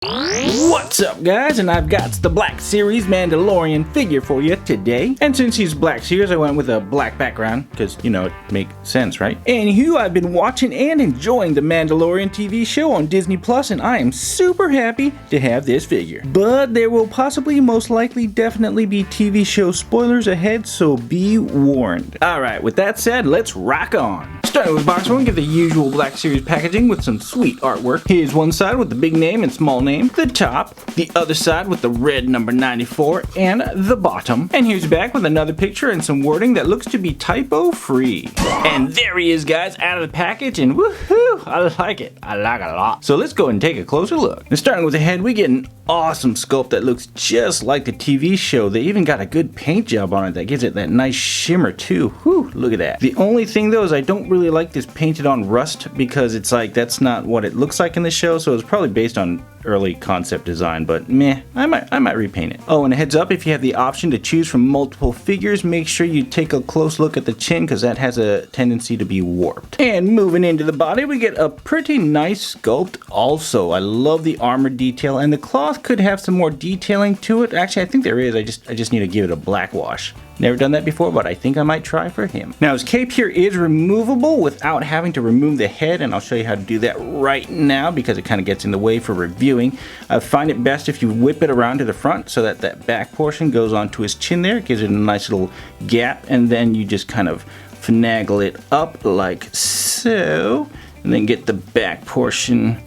What's up, guys? And I've got the Black Series Mandalorian figure for you today. And since he's Black Series, I went with a black background because, you know, it makes sense, right? Anywho, I've been watching and enjoying the Mandalorian TV show on Disney Plus, and I am super happy to have this figure. But there will possibly, most likely, definitely be TV show spoilers ahead, so be warned. Alright, with that said, let's rock on. Starting with box one, get the usual Black Series packaging with some sweet artwork. Here's one side with the big name and small name, the top, the other side with the red number 94, and the bottom. And here's back with another picture and some wording that looks to be typo free. And there he is, guys, out of the package, and woohoo, I like it. I like it a lot. So let's go and take a closer look. And starting with the head, we get an awesome sculpt that looks just like the TV show. They even got a good paint job on it that gives it that nice shimmer too. Whew, look at that. The only thing though is I don't really like this painted on rust because it's like that's not what it looks like in the show, so it's probably based on early concept design, but meh, I might repaint it. Oh, and a heads up, if you have the option to choose from multiple figures, make sure you take a close look at the chin because that has a tendency to be warped. And moving into the body, we get a pretty nice sculpt also. I love the armor detail, and the cloth could have some more detailing to it. Actually, I think there is. I just need to give it a black wash. Never done that before, but I think I might try for him. Now, his cape here is removable without having to remove the head, and I'll show you how to do that right now because it kind of gets in the way for reviewing. I find it best if you whip it around to the front so that that back portion goes onto his chin there. It gives it a nice little gap, and then you just kind of finagle it up like so, and then get the back portion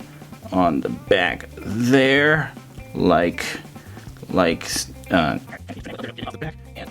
on the back there,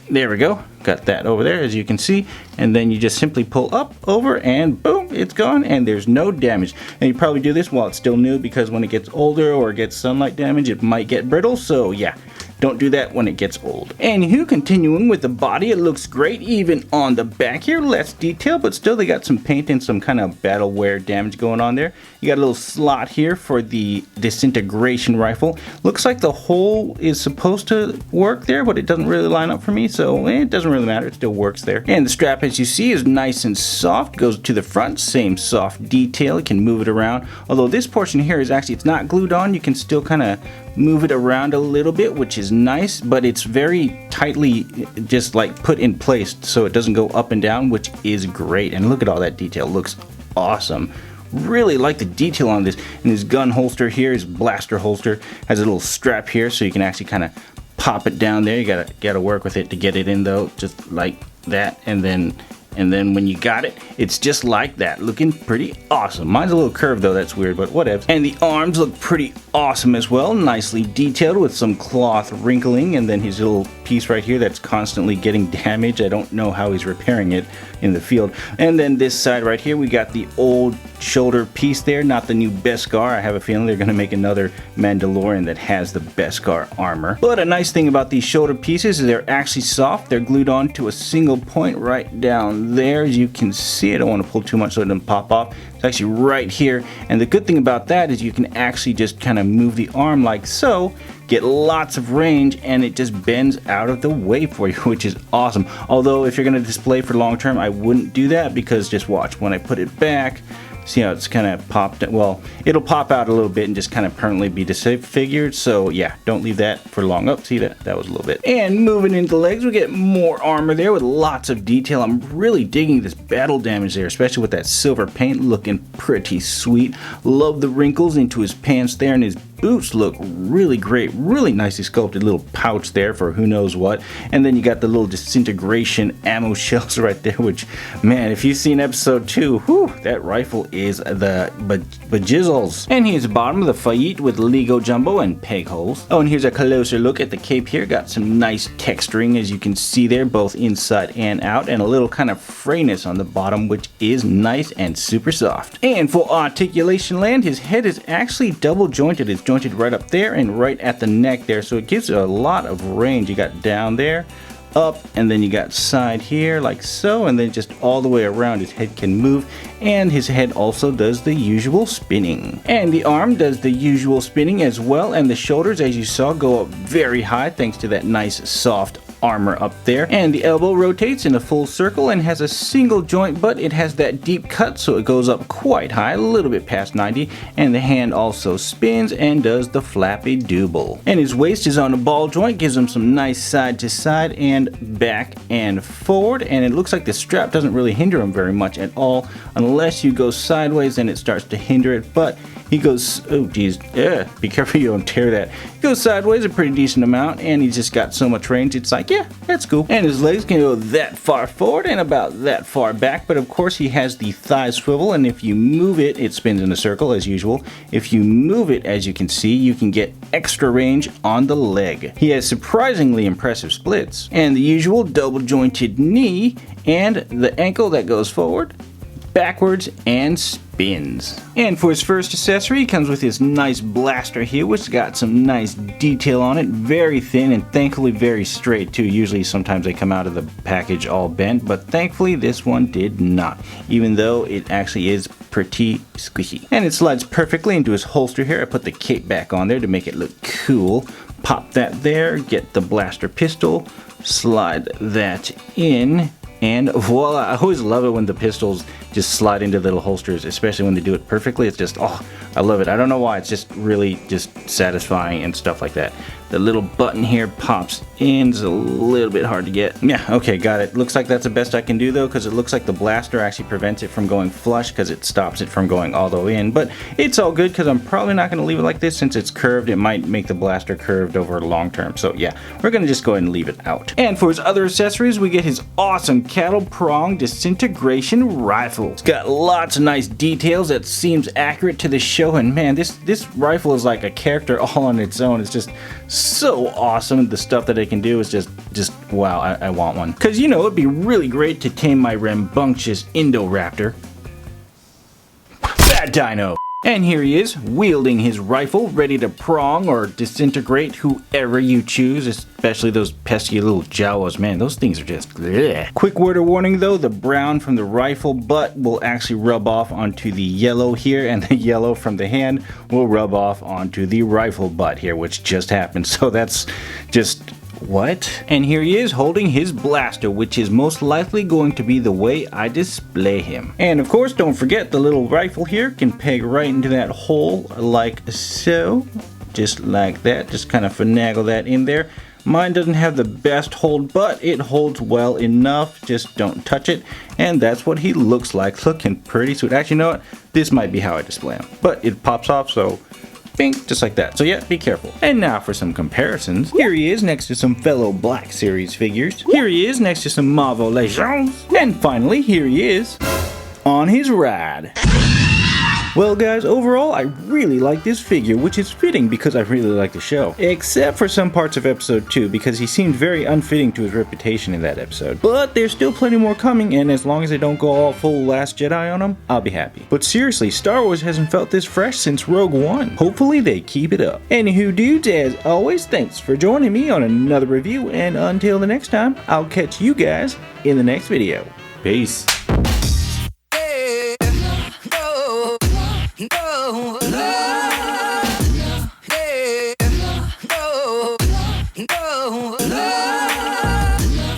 there we go, got that over there as you can see, and then you just simply pull up over and boom, it's gone and there's no damage. And you probably do this while it's still new because when it gets older or gets sunlight damage it might get brittle, so yeah, don't do that when it gets old. Anywho, continuing with the body, it looks great even on the back here. Less detail, but still they got some paint and some kind of battle wear damage going on there. You got a little slot here for the disintegration rifle. Looks like the hole is supposed to work there, but it doesn't really line up for me, so it doesn't really matter. It still works there. And the strap, as you see, is nice and soft. Goes to the front, same soft detail. You can move it around. Although this portion here is actually, it's not glued on. You can still kind of move it around a little bit, which is nice, but it's very tightly just like put in place so it doesn't go up and down, which is great. And look at all that detail, looks awesome. Really like the detail on this. And his gun holster here, his blaster holster, has a little strap here so you can actually kind of pop it down there. You gotta work with it to get it in though, just like that, and then when you got it, it's just like that, looking pretty awesome. Mine's a little curved though, that's weird, but whatever. And the arms look pretty awesome as well, nicely detailed with some cloth wrinkling, and then his little piece right here that's constantly getting damaged. I don't know how he's repairing it in the field. And then this side right here, we got the old shoulder piece there, not the new Beskar. I have a feeling they're gonna make another Mandalorian that has the Beskar armor. But a nice thing about these shoulder pieces is they're actually soft. They're glued on to a single point right down there, as you can see. I don't want to pull too much so it doesn't pop off. It's actually right here, and the good thing about that is you can actually just kind of move the arm like so, get lots of range, and it just bends out of the way for you, which is awesome. Although if you're going to display for long term, I wouldn't do that because just watch, when I put it back, see how it's kind of popped, well, it'll pop out a little bit and just kind of permanently be disfigured, so yeah, don't leave that for long. Oh, see that was a little bit. And moving into the legs, we get more armor there with lots of detail. I'm really digging this battle damage there, especially with that silver paint, looking pretty sweet. Love the wrinkles into his pants there, and his boots look really great, really nicely sculpted little pouch there for who knows what. And then you got the little disintegration ammo shells right there, which, man, if you've seen episode 2, whew, that rifle is the bejizzles. And here's the bottom of the Fayette with Lego jumbo and peg holes. Oh, and here's a closer look at the cape here. Got some nice texturing, as you can see there, both inside and out, and a little kind of frayness on the bottom, which is nice and super soft. And for articulation land, his head is actually double jointed. It's jointed right up there and right at the neck there, so it gives it a lot of range. You got down there, up, and then you got side here like so, and then just all the way around. His head can move, and his head also does the usual spinning. And the arm does the usual spinning as well, and the shoulders, as you saw, go up very high thanks to that nice soft armor up there. And the elbow rotates in a full circle and has a single joint, but it has that deep cut, so it goes up quite high, a little bit past 90. And the hand also spins and does the flappy double. And his waist is on a ball joint, gives him some nice side to side and back and forward. And it looks like the strap doesn't really hinder him very much at all, unless you go sideways, then it starts to hinder it. But he goes, oh geez, be careful you don't tear that. He goes sideways a pretty decent amount, and he's just got so much range, it's like, yeah, that's cool. And his legs can go that far forward and about that far back, but of course he has the thigh swivel, and if you move it, it spins in a circle as usual. If you move it, as you can see, you can get extra range on the leg. He has surprisingly impressive splits, and the usual double jointed knee, and the ankle that goes forward, backwards, and spins. And for his first accessory, he comes with his nice blaster here, which got some nice detail on it, very thin and thankfully very straight too. Usually sometimes they come out of the package all bent, but thankfully this one did not, even though it actually is pretty squishy. And it slides perfectly into his holster here. I put the cape back on there to make it look cool. Pop that there, get the blaster pistol, slide that in, and voila. I always love it when the pistols just slide into little holsters, especially when they do it perfectly. It's just, oh, I love it. I don't know why, it's just really just satisfying and stuff like that. The little button here pops in, it's a little bit hard to get. Yeah, okay, got it. Looks like that's the best I can do though, because it looks like the blaster actually prevents it from going flush, because it stops it from going all the way in. But it's all good, because I'm probably not going to leave it like this since it's curved. It might make the blaster curved over long term. So yeah, we're going to just go ahead and leave it out. And for his other accessories, we get his awesome cattle prong disintegration rifle. It's got lots of nice details that seems accurate to the show, and man, this rifle is like a character all on its own. It's just so awesome. The stuff that it can do is just wow. I want one, because you know it'd be really great to tame my rambunctious Indoraptor. Bad dino. And here he is, wielding his rifle, ready to prong or disintegrate whoever you choose, especially those pesky little Jawas. Man, those things are just bleh. Quick word of warning though, the brown from the rifle butt will actually rub off onto the yellow here, and the yellow from the hand will rub off onto the rifle butt here, which just happened. So that's just... what? And here he is holding his blaster, which is most likely going to be the way I display him. And of course, don't forget the little rifle here can peg right into that hole like so. Just like that. Just kind of finagle that in there. Mine doesn't have the best hold, but it holds well enough. Just don't touch it. And that's what he looks like. Looking pretty sweet. Actually, you know what? This might be how I display him. But it pops off, so... bing, just like that. So yeah, be careful. And now for some comparisons. Here he is next to some fellow Black Series figures. Here he is next to some Marvel Legends. And finally, here he is on his ride. Well guys, overall I really like this figure, which is fitting because I really like the show. Except for some parts of episode 2, because he seemed very unfitting to his reputation in that episode. But there's still plenty more coming, and as long as they don't go all full Last Jedi on him, I'll be happy. But seriously, Star Wars hasn't felt this fresh since Rogue One. Hopefully they keep it up. Anywho dudes, as always, thanks for joining me on another review, and until the next time, I'll catch you guys in the next video. Peace.